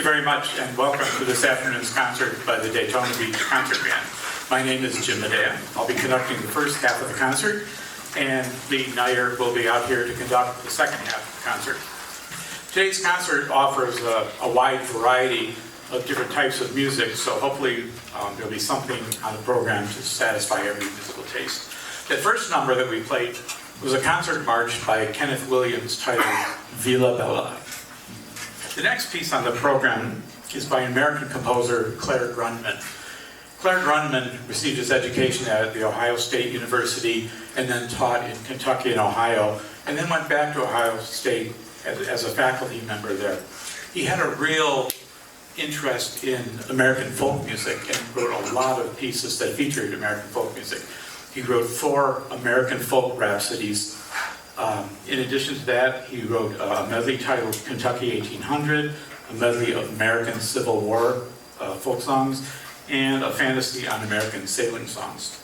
very much, and welcome to this afternoon's concert by the Daytona Beach Concert Band. My name is Jim Madeja. I'll be conducting the first half of the concert, and Lee Knier will be out here to conduct the second half of the concert. Today's concert offers a wide variety of different types of music, so hopefully there'll be something on the program to satisfy every musical taste. The first number that we played was a concert march by Kenneth Williams titled Villa Bella. The next piece on the program is by American composer Claire Grundman. Claire Grundman received his education at the Ohio State University and then taught in Kentucky and Ohio, and then went back to Ohio State as a faculty member there. He had a real interest in American folk music and wrote a lot of pieces that featured American folk music. He wrote 4 American folk rhapsodies. In addition to that, he wrote a medley titled Kentucky 1800, a medley of American Civil War folk songs, and a fantasy on American sailing songs.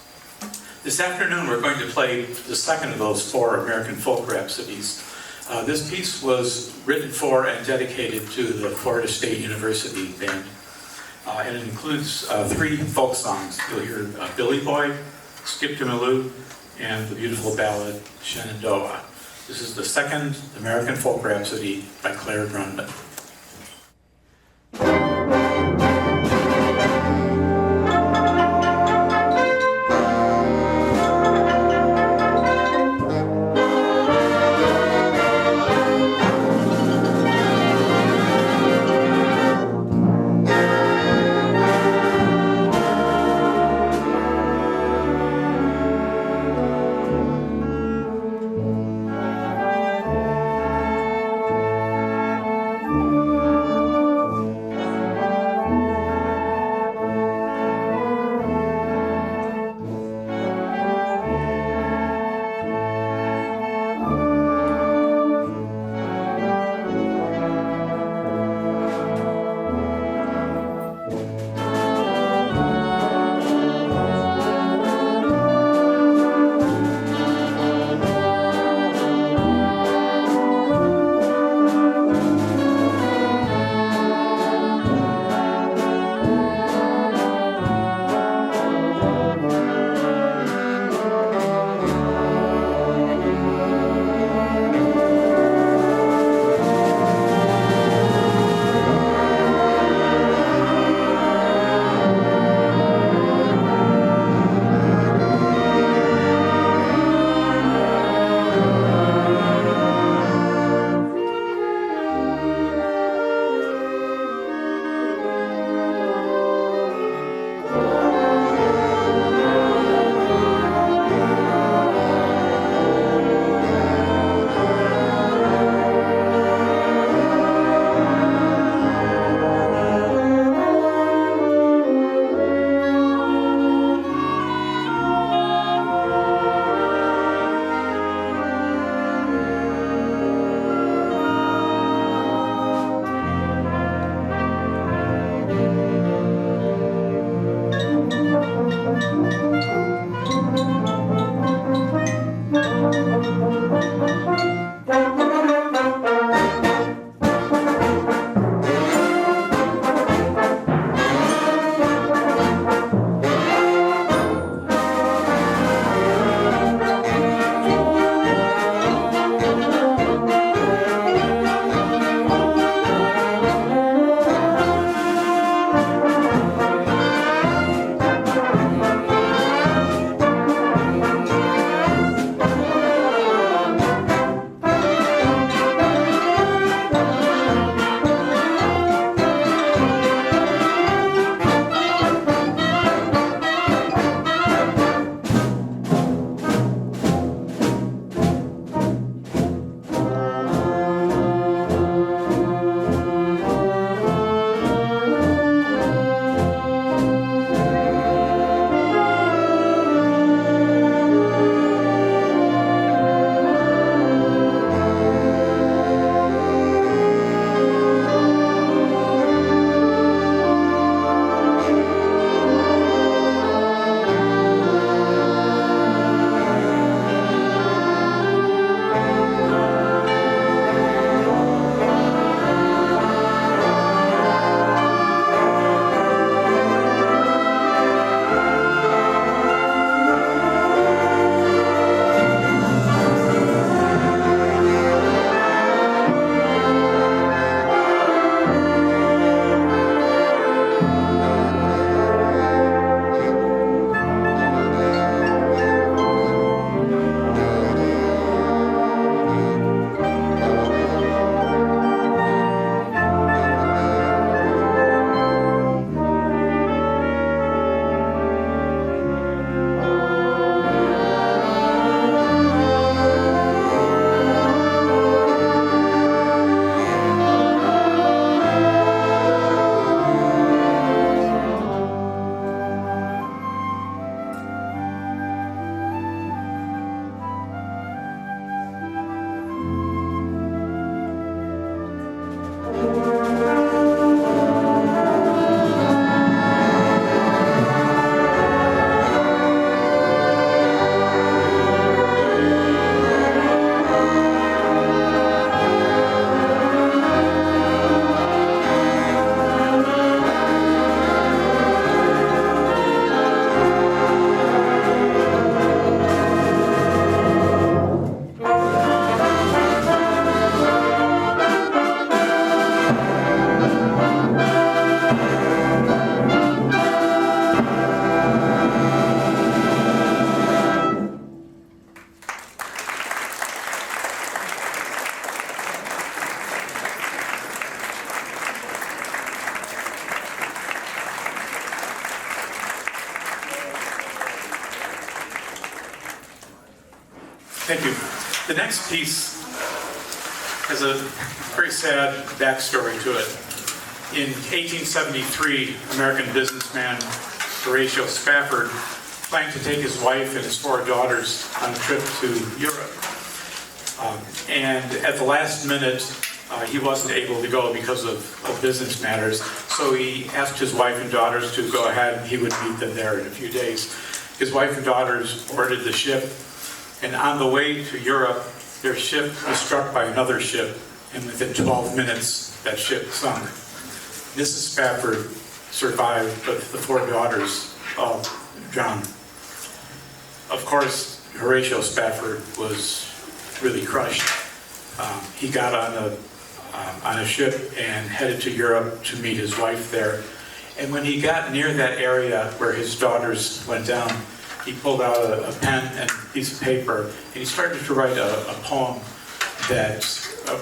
This afternoon we're going to play the second of those 4 American folk rhapsodies. This piece was written for and dedicated to the Florida State University Band, and it includes 3 folk songs. You'll hear Billy Boy, Skip to Maloo, and the beautiful ballad Shenandoah. This is the second American Folk Rhapsody by Claire Grundman. Thank you. The next piece has a very sad backstory to it. In 1873, American businessman Horatio Spafford planned to take his wife and his 4 daughters on a trip to Europe. And at the last minute, he wasn't able to go because of business matters. So he asked his wife and daughters to go ahead, and he would meet them there in a few days. His wife and daughters boarded the ship, and on the way to Europe, their ship was struck by another ship, and within 12 minutes, that ship sunk. Mrs. Spafford survived, but the 4 daughters all drowned. Of course, Horatio Spafford was really crushed. He got on a ship and headed to Europe to meet his wife there. And when he got near that area where his daughters went down, he pulled out a pen and a piece of paper, and he started to write a poem that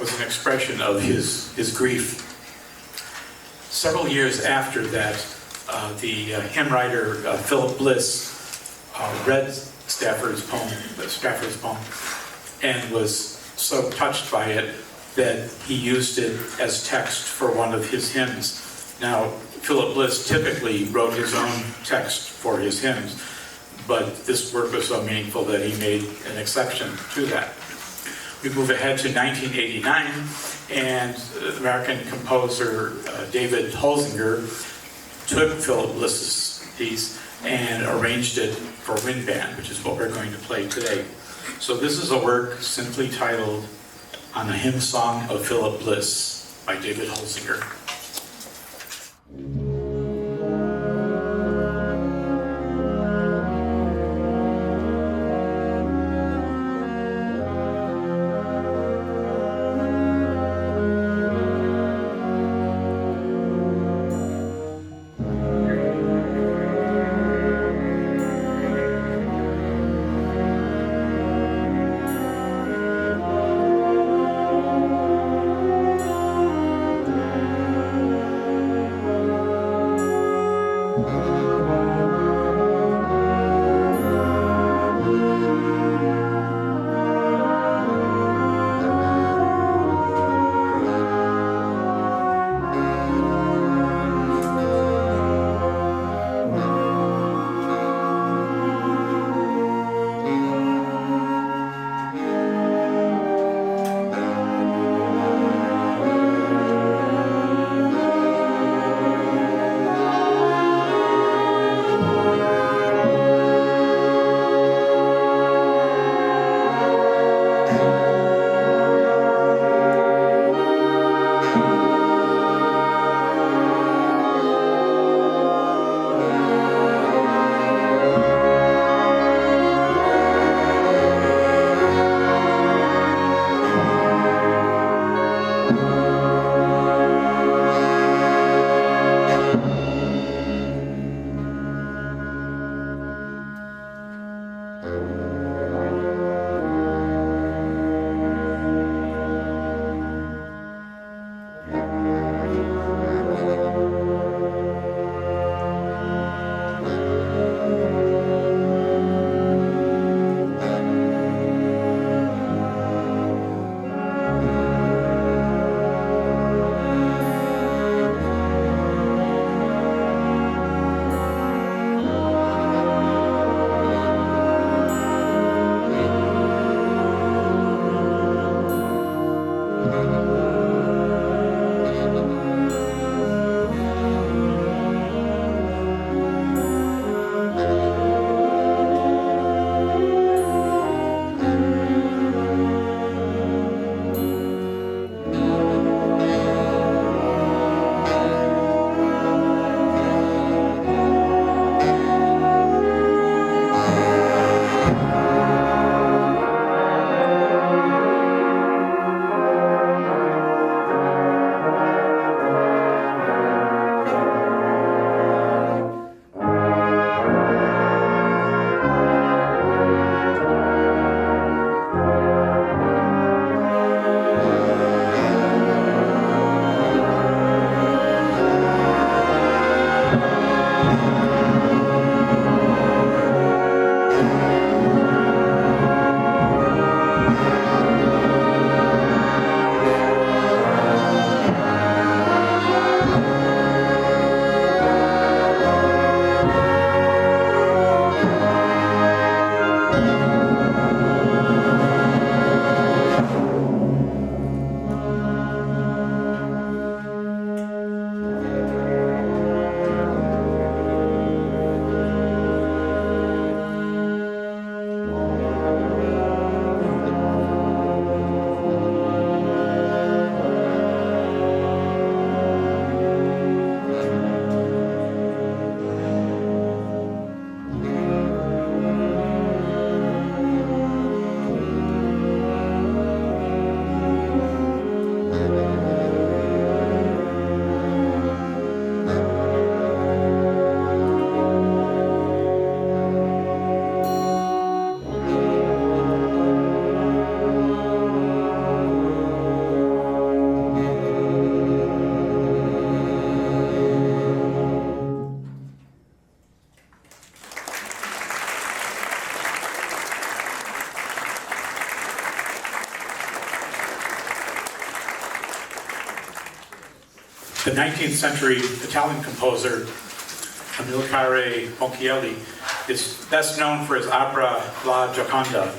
was an expression of his grief. Several years after that, the hymn writer Philip Bliss read Spafford's poem, and was so touched by it that he used it as text for one of his hymns. Now, Philip Bliss typically wrote his own text for his hymns, but this work was so meaningful that he made an exception to that. We move ahead to 1989, and American composer David Holsinger took Philip Bliss's piece and arranged it for wind band, which is what we're going to play today. So this is a work simply titled "On a Hymn Song of Philip Bliss" by David Holsinger. The 19th century Italian composer Amilcare Ponchielli is best known for his opera La Gioconda.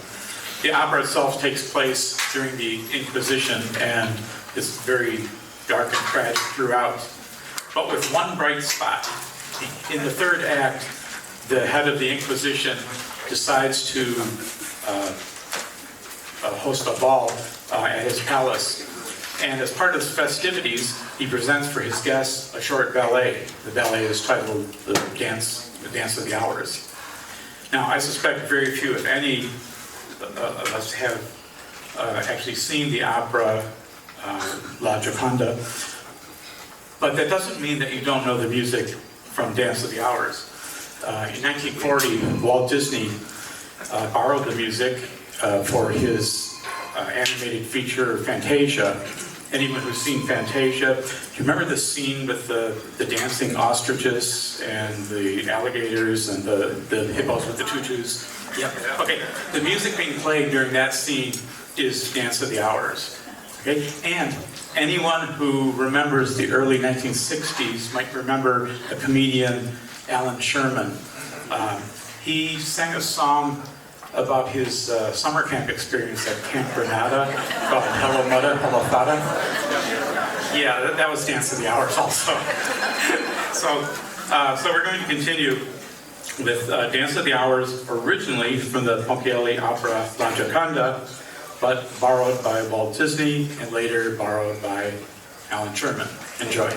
The opera itself takes place during the Inquisition and is very dark and tragic throughout, but with one bright spot. In the third act, the head of the Inquisition decides to host a ball at his palace. And as part of his festivities, he presents for his guests a short ballet. The ballet is titled The Dance of the Hours. Now, I suspect very few, if any, of us have actually seen the opera La Gioconda, but that doesn't mean that you don't know the music from Dance of the Hours. In 1940, Walt Disney borrowed the music for his animated feature Fantasia. Anyone who's seen Fantasia, do you remember the scene with the dancing ostriches and the alligators and the hippos with the tutus? Yep. Okay, the music being played during that scene is Dance of the Hours. Okay, and anyone who remembers the early 1960s might remember the comedian Alan Sherman. He sang a song about his summer camp experience at Camp Granada called Hello Mudda, Hello Fada. Yeah, that was Dance of the Hours also. So we're going to continue with Dance of the Hours, originally from the Ponchielli opera La Gioconda, but borrowed by Walt Disney and later borrowed by Alan Sherman. Enjoy.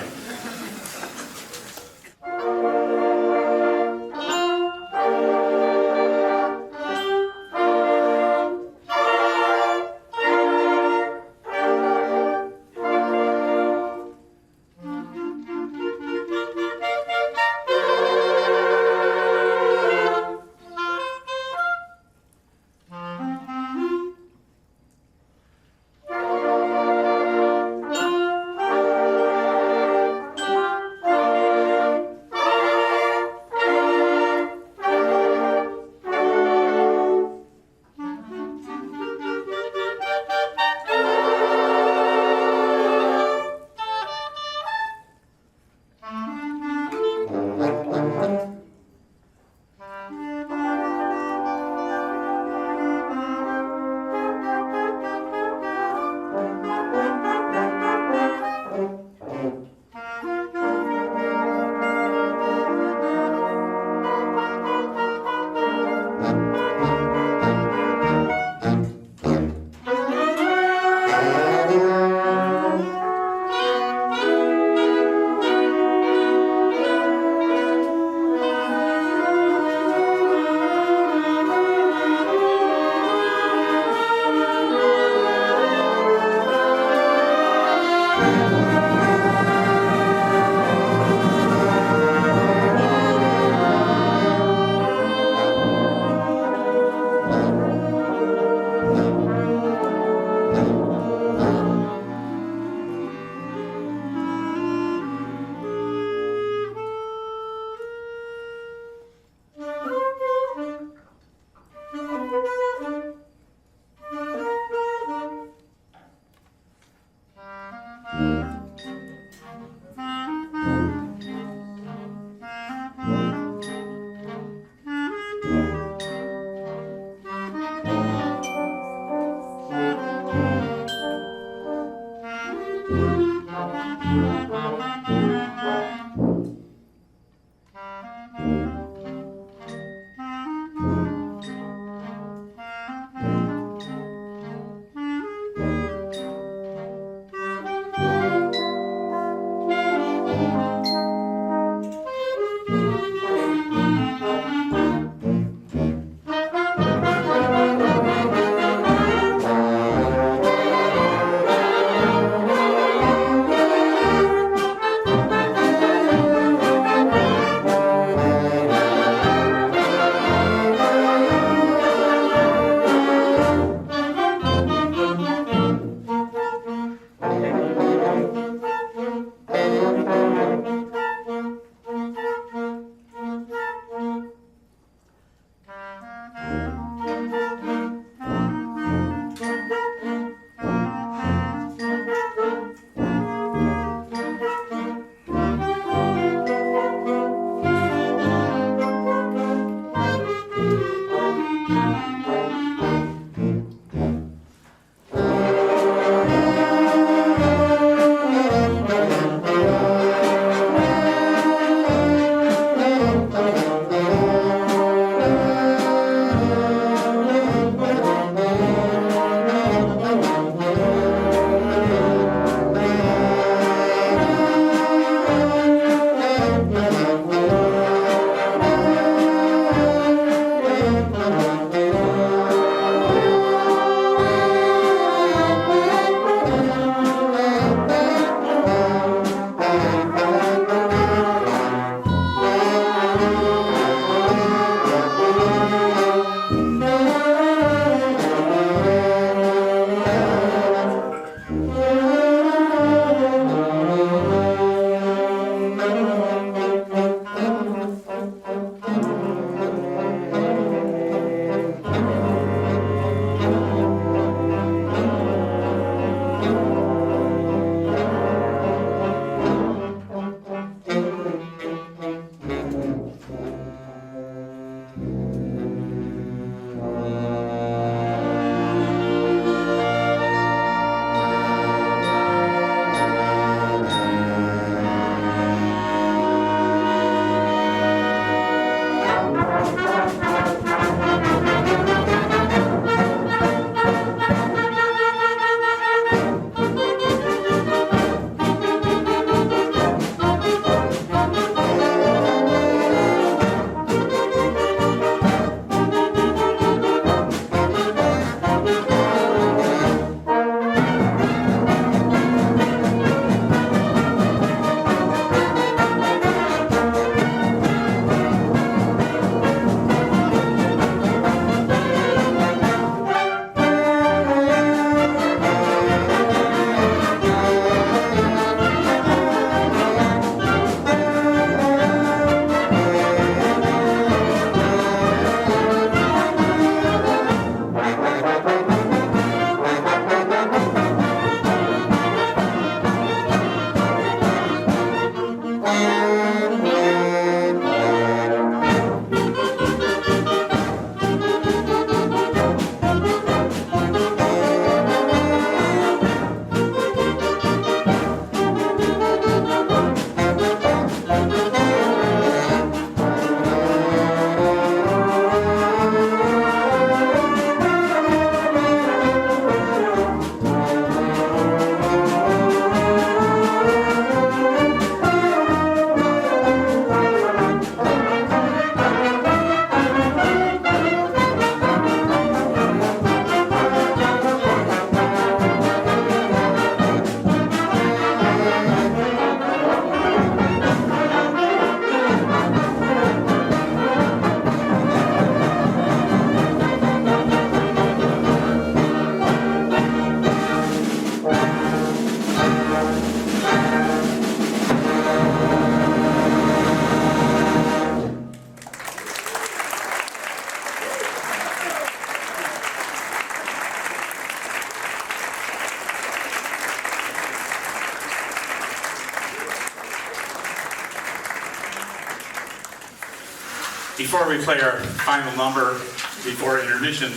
Before we play our final number, before intermission,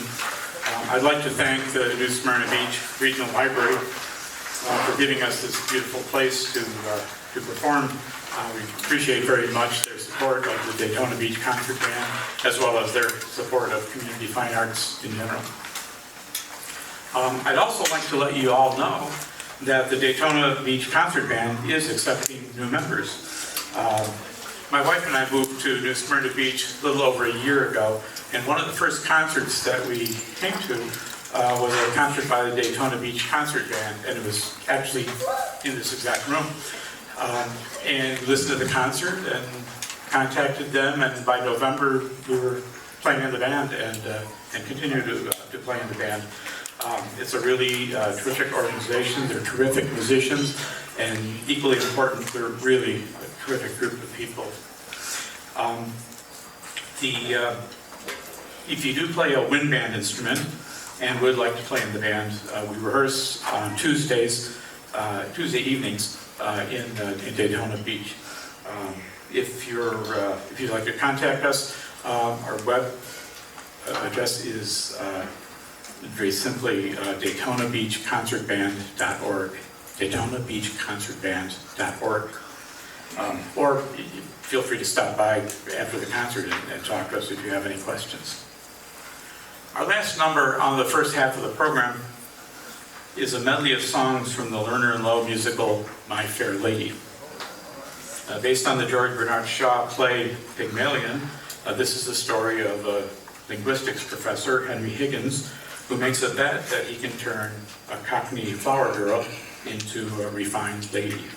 I'd like to thank the New Smyrna Beach Regional Library for giving us this beautiful place to perform. We appreciate very much their support of the Daytona Beach Concert Band, as well as their support of community fine arts in general. I'd also like to let you all know that the Daytona Beach Concert Band is accepting new members. My wife and I moved to New Smyrna Beach a little over a year ago, and one of the first concerts that we came to was a concert by the Daytona Beach Concert Band, and it was actually in this exact room. And listened to the concert and contacted them, and by November we were playing in the band and continue to play in the band. It's a really terrific organization. They're terrific musicians, and equally important, they're really a terrific group of people. If you do play a wind band instrument and would like to play in the band, we rehearse on Tuesday evenings in Daytona Beach. If you'd like to contact us, our web address is very simply DaytonaBeachConcertBand.org, DaytonaBeachConcertBand.org. Or feel free to stop by after the concert and talk to us if you have any questions. Our last number on the first half of the program is a medley of songs from the Lerner and Loewe musical My Fair Lady. Based on the George Bernard Shaw play Pygmalion, this is the story of a linguistics professor, Henry Higgins, who makes a bet that he can turn a Cockney flower girl into a refined lady.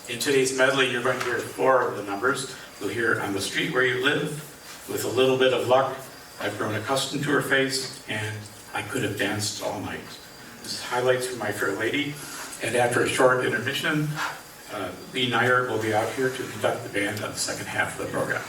In today's medley, you're going to hear 4 of the numbers. You'll hear On the Street Where You Live, With a Little Bit of Luck, I've Grown Accustomed to Her Face, and I Could Have Danced All Night. This is highlights from My Fair Lady, and after a short intermission, Lee Knier will be out here to conduct the band on the second half of the program.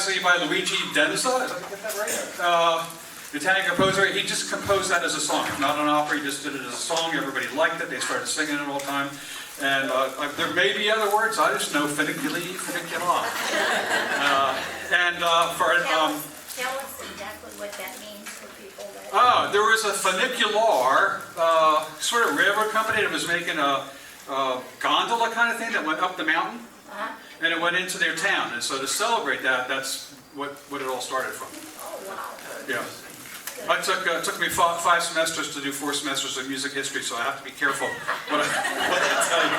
Rhapsody by Luigi Denza, did I get that right? The Italian composer, he just composed that as a song, not an opera, he just did it as a song, everybody liked it, they started singing it all the time. And there may be other words, I just know funiculi, funicula. Tell us exactly what that means for people that... There was a funicular, sort of railroad company that was making a gondola kind of thing that went up the mountain, and it went into their town. And so to celebrate that, that's what it all started from. Oh, wow. Yeah. It took me 5 semesters to do 4 semesters of music history, so I have to be careful what I tell you.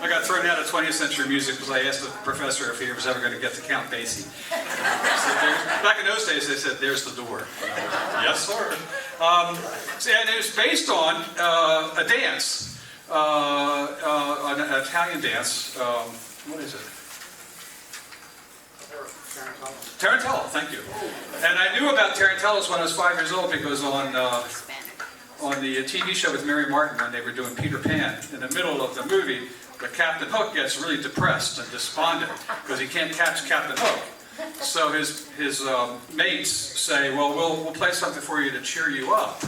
I got thrown out of 20th century music because I asked the professor if he was ever going to get to Count Basie. Back in those days, they said, "There's the door." Yes, sir. And it was based on a dance, an Italian dance. What is it? Tarantella, thank you. And I knew about tarantellas when I was 5 years old because on the TV show with Mary Martin when they were doing Peter Pan, in the middle of the movie, the Captain Hook gets really depressed and despondent because he can't catch Captain Hook. So his mates say, "Well, we'll play something for you to cheer you up."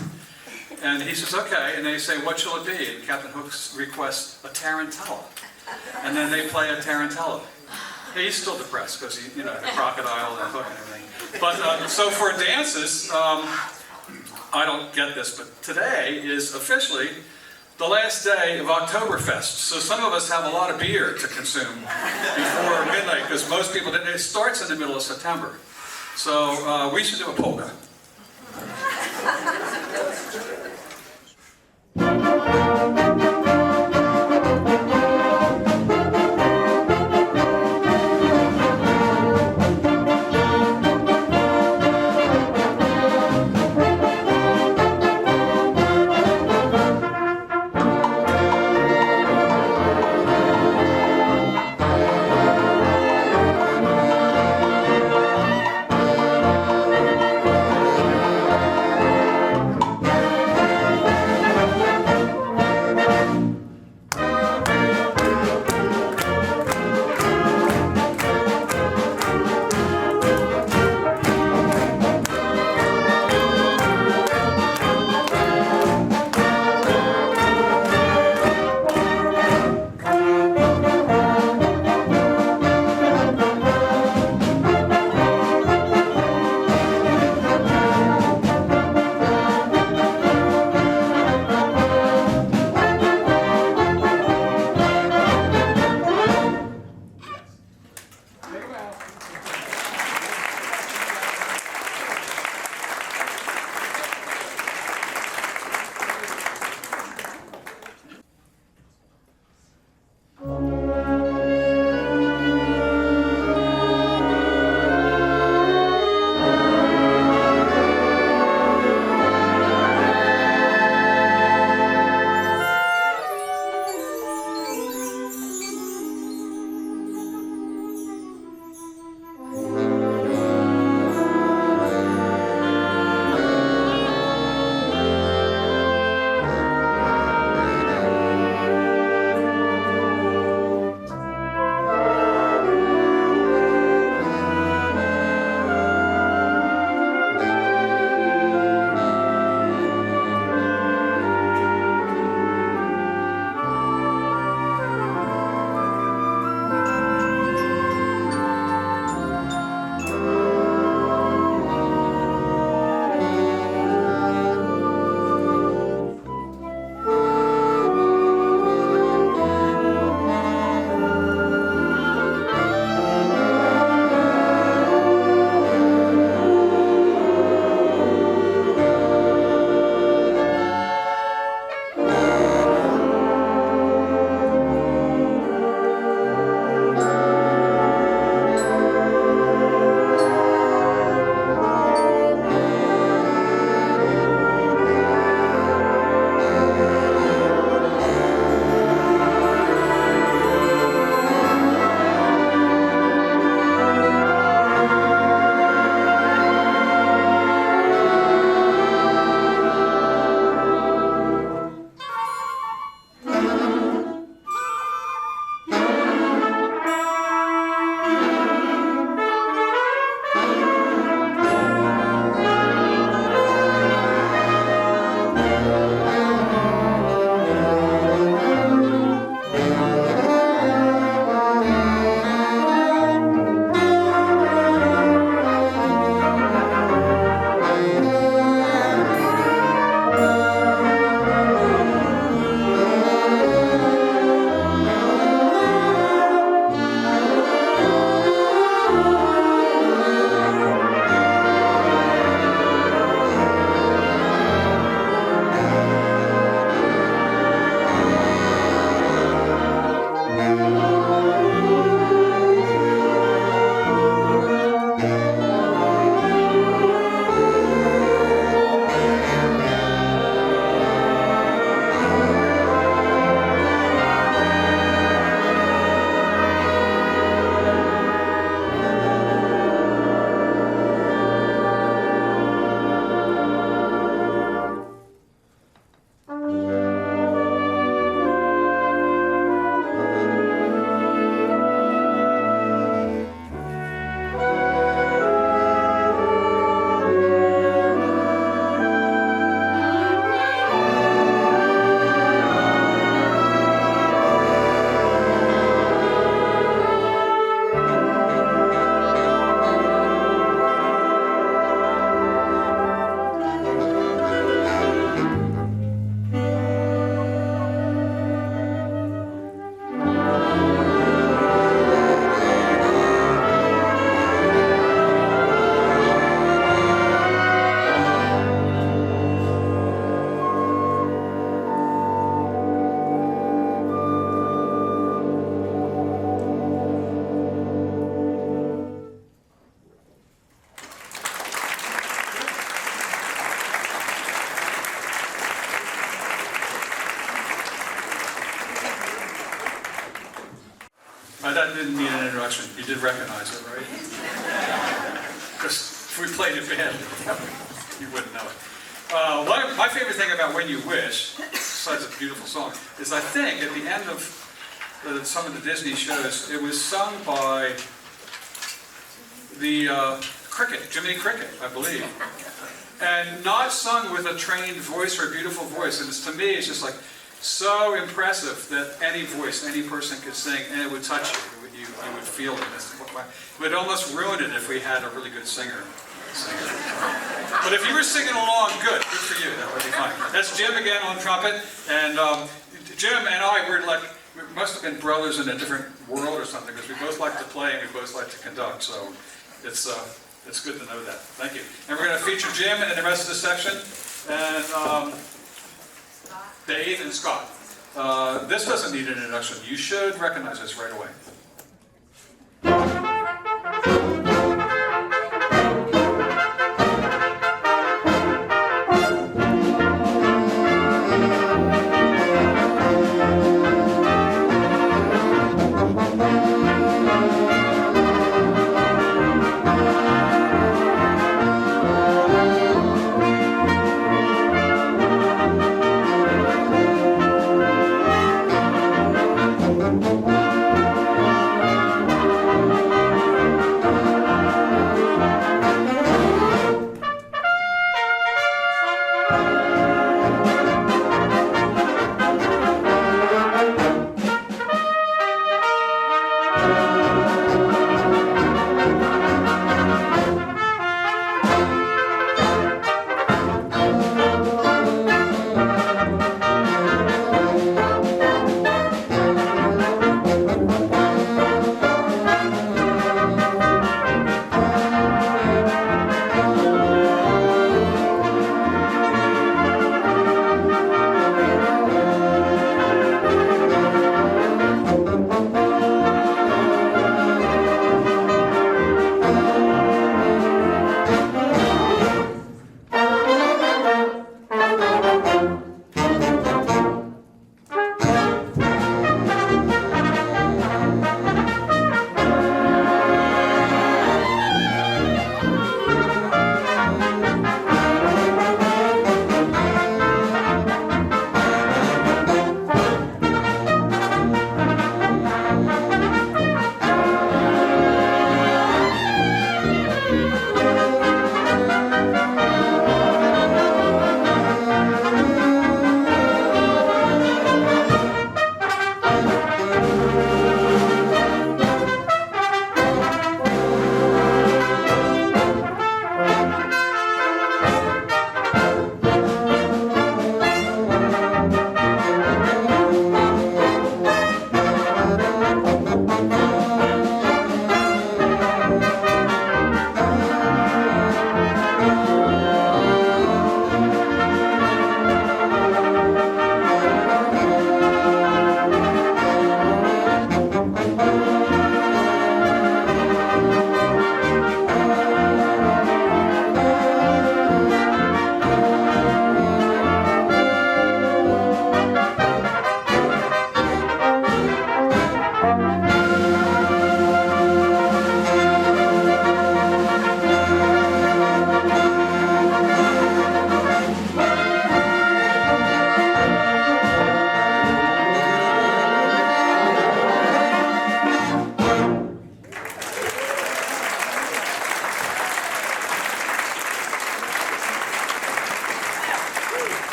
And he says, "Okay." And they say, "What shall it be?" And Captain Hook requests a tarantella. And then they play a tarantella. He's still depressed because the crocodile and the hook and everything. But so for dances, I don't get this, but today is officially the last day of Oktoberfest. So some of us have a lot of beer to consume before midnight because most people didn't. It starts in the middle of September. So we should do a polka. that didn't need an introduction. You did recognize it, right? Because if we played it badly, you wouldn't know it. My favorite thing about When You Wish, besides a beautiful song, is I think at the end of some of the Disney shows, it was sung by the Cricket, Jiminy Cricket, I believe. And not sung with a trained voice or a beautiful voice. And to me, it's just like so impressive that any voice, any person could sing, and it would touch you. You would feel it. It would almost ruin it if we had a really good singer. But if you were singing along, good for you. That would be fine. That's Jim again on trumpet, and Jim and I we must have been brothers in a different world or something, because we both like to play and we both like to conduct. So it's good to know that. Thank you. And we're going to feature Jim and the rest of the section, and Dave and Scott. This doesn't need an introduction. You should recognize this right away.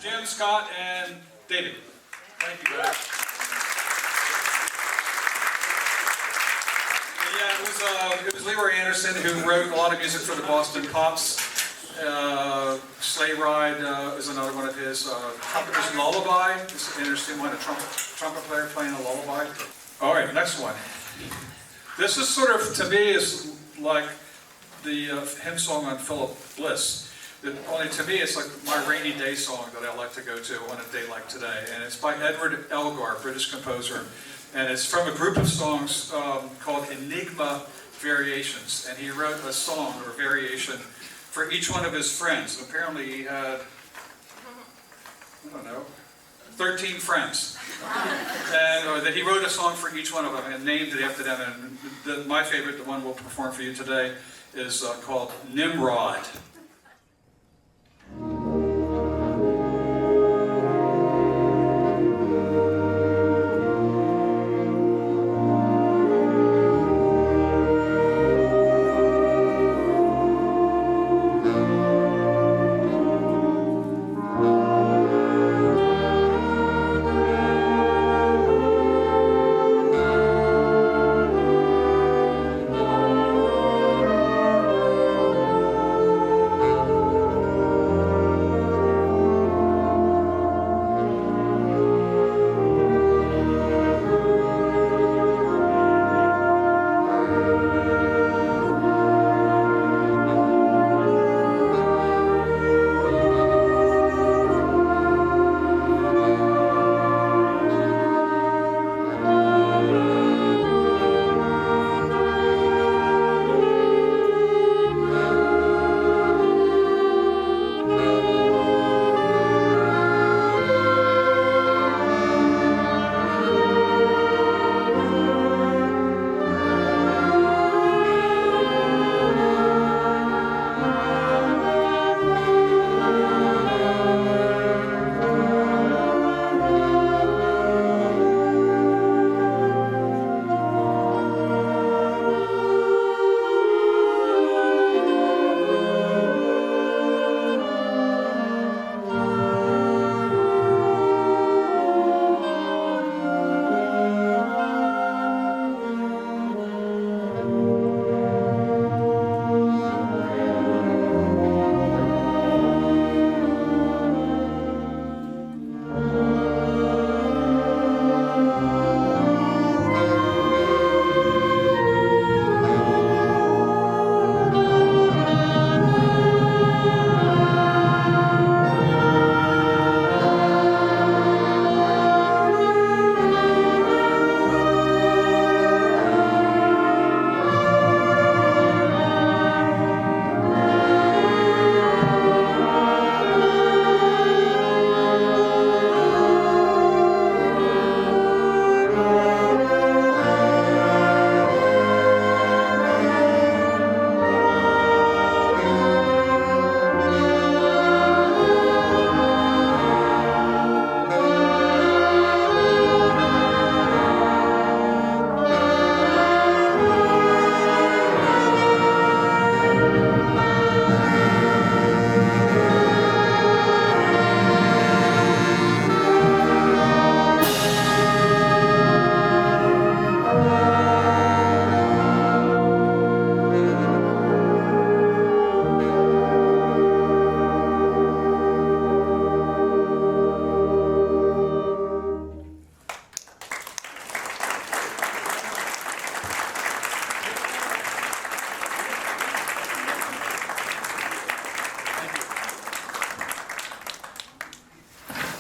Jim, Scott, and David. Thank you, guys. Yeah, it was Leroy Anderson who wrote a lot of music for the Boston Pops. Sleigh Ride is another one of his. Trumpeter's Lullaby is an interesting one, a trumpet player playing a lullaby. All right, next one. This is sort of, to me, is like the hymn song on Philip Bliss. Only to me, it's like my rainy day song that I like to go to on a day like today. And it's by Edward Elgar, British composer. And it's from a group of songs called Enigma Variations. And he wrote a song or variation for each one of his friends. Apparently he had, I don't know, 13 friends. And that he wrote a song for each one of them and named it after them. And my favorite, the one we'll perform for you today, is called Nimrod.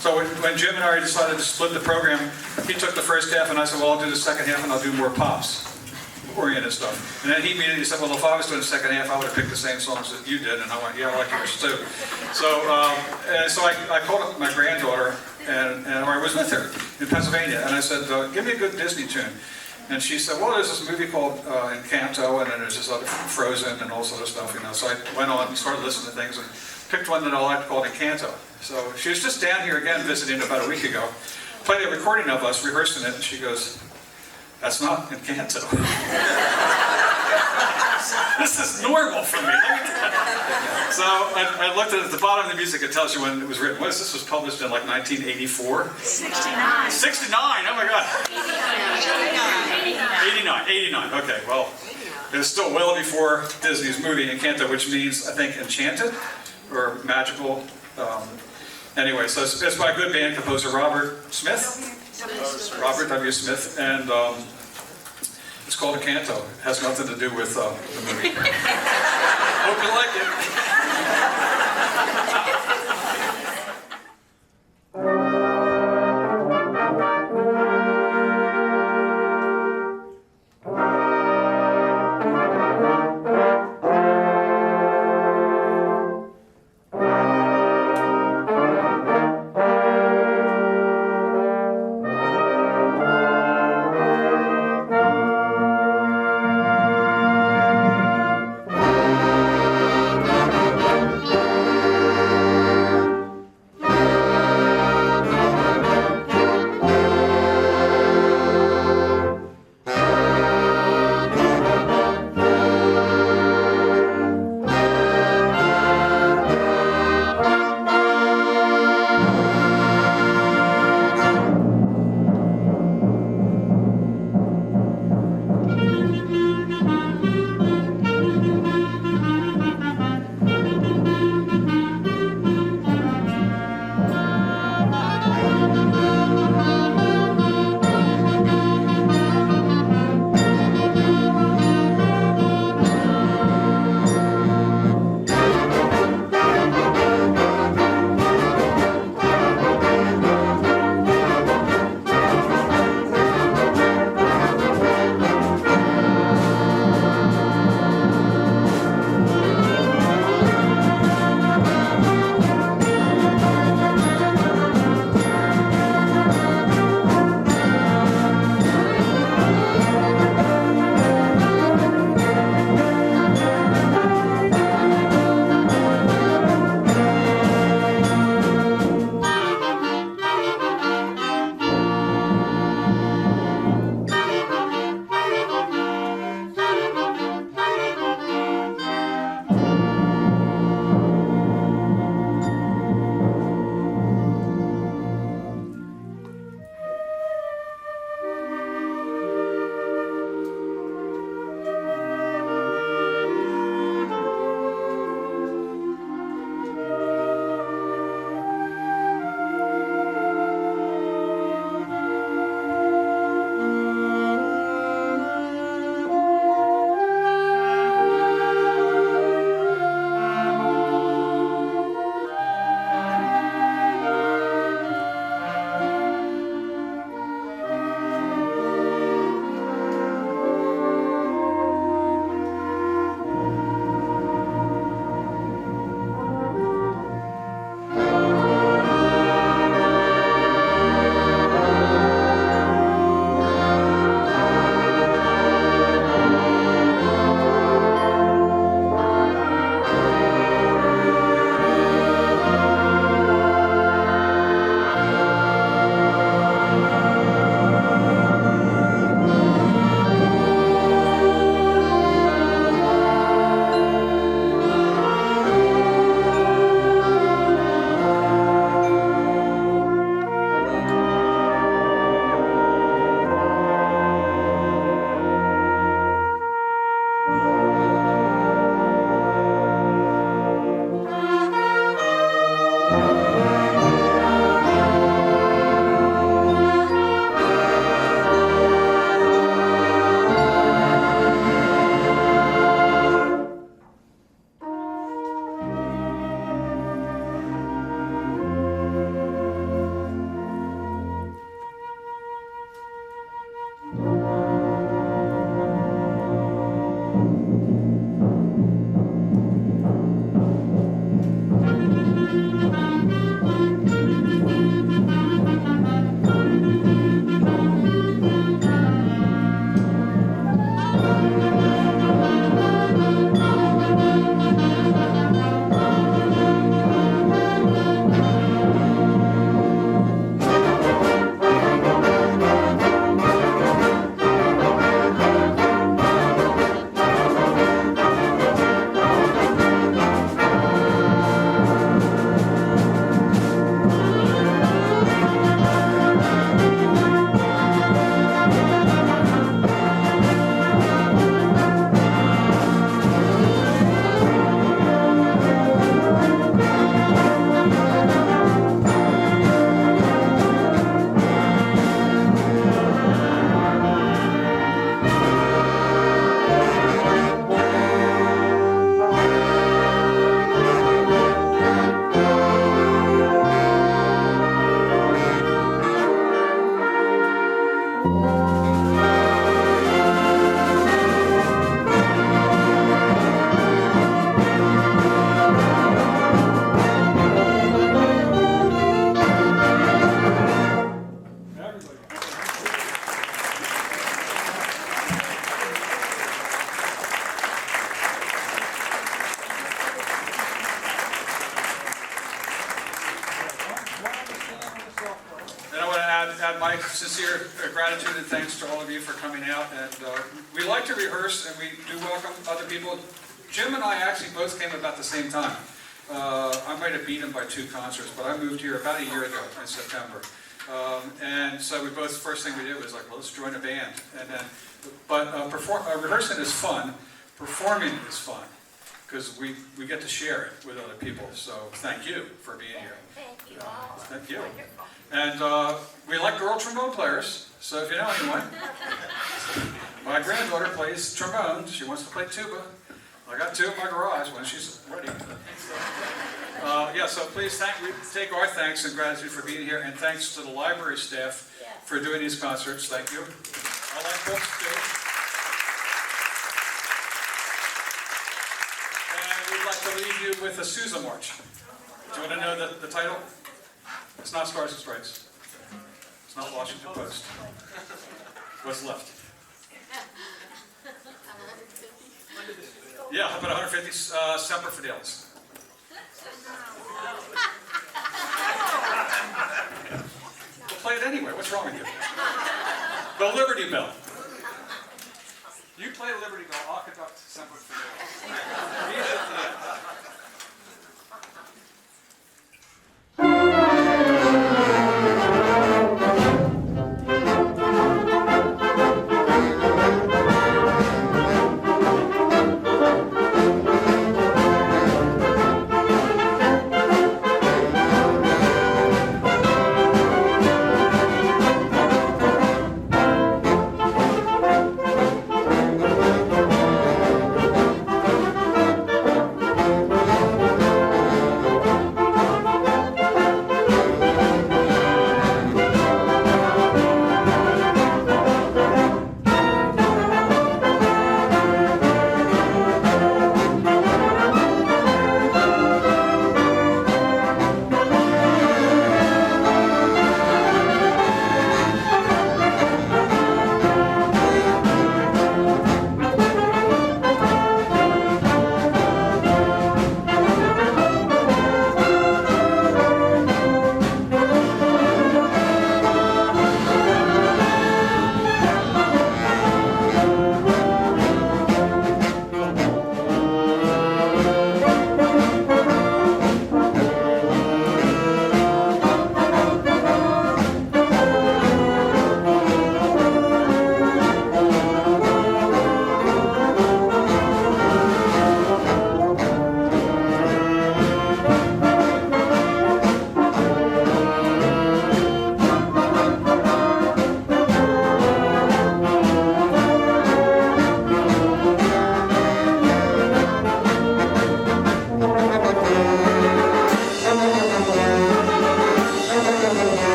So when Jim and I decided to split the program, he took the first half and I said, well, I'll do the second half and I'll do more pops-oriented stuff. And then he immediately said, well, if I was doing the second half, I would have picked the same songs that you did. And I went, yeah, I like yours too. So I called up my granddaughter, or I was with her in Pennsylvania, and I said, give me a good Disney tune. And she said, well, there's this movie called Encanto, and then there's this other Frozen and all sort of stuff, you know. So I went on and started listening to things and picked one that I liked called Encanto. So she was just down here again visiting about a week ago, played a recording of us rehearsing it, and she goes, that's not Encanto. This is normal for me. So I looked at the bottom of the music, it tells you when it was written. This was published in like 1984? 69. 69, oh my God. 89, okay, well, it was still well before Disney's movie Encanto, which means, I think, enchanted or magical. Anyway, so it's by a good band composer, Robert Smith. Robert W. Smith, and it's called Encanto. It has nothing to do with the movie. Hope you like it. my sincere gratitude and thanks to all of you for coming out. And we like to rehearse, and we do welcome other people. Jim and I actually both came about the same time. I might have beat him by 2 concerts, but I moved here about a year ago in September. And so we both, first thing we did was like, well, let's join a band. And then, but rehearsing is fun, performing is fun, because we get to share it with other people. So thank you for being here. Thank you all. Thank you. Wonderful. And we like girl trombone players, so if you know anyone. My granddaughter plays trombone, she wants to play tuba. I got 2 in my garage when she's ready. Yeah, so please we take our thanks and gratitude for being here, and thanks to the library staff for doing these concerts. Thank you. I like books too. And we'd like to leave you with a Sousa March. Do you want to know the title? It's not Stars and Stripes. It's not Washington Post. What's left? Yeah, how about 150 Semper Fidelis? We'll play it anyway. What's wrong with you? The Liberty Bell. You play Liberty Bell, I'll conduct Semper Fidelis.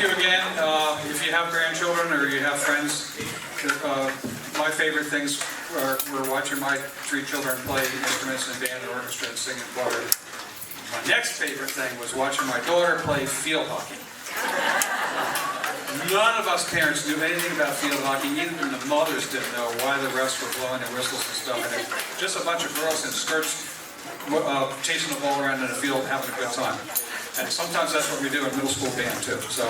you again. If you have grandchildren or you have friends, my favorite things were watching my 3 children play instruments in band and orchestra and sing in choir. My next favorite thing was watching my daughter play field hockey. None of us parents knew anything about field hockey. Even the mothers didn't know why the refs were blowing their whistles and stuff. And it was just a bunch of girls in skirts chasing the ball around in the field, having a good time. And sometimes that's what we do in middle school band too. So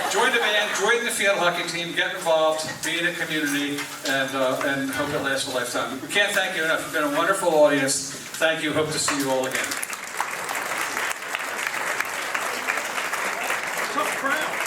join the band, join the field hockey team, get involved, be in a community, and hope it lasts a lifetime. We can't thank you enough. You've been a wonderful audience. Thank you. Hope to see you all again. Tough crowd.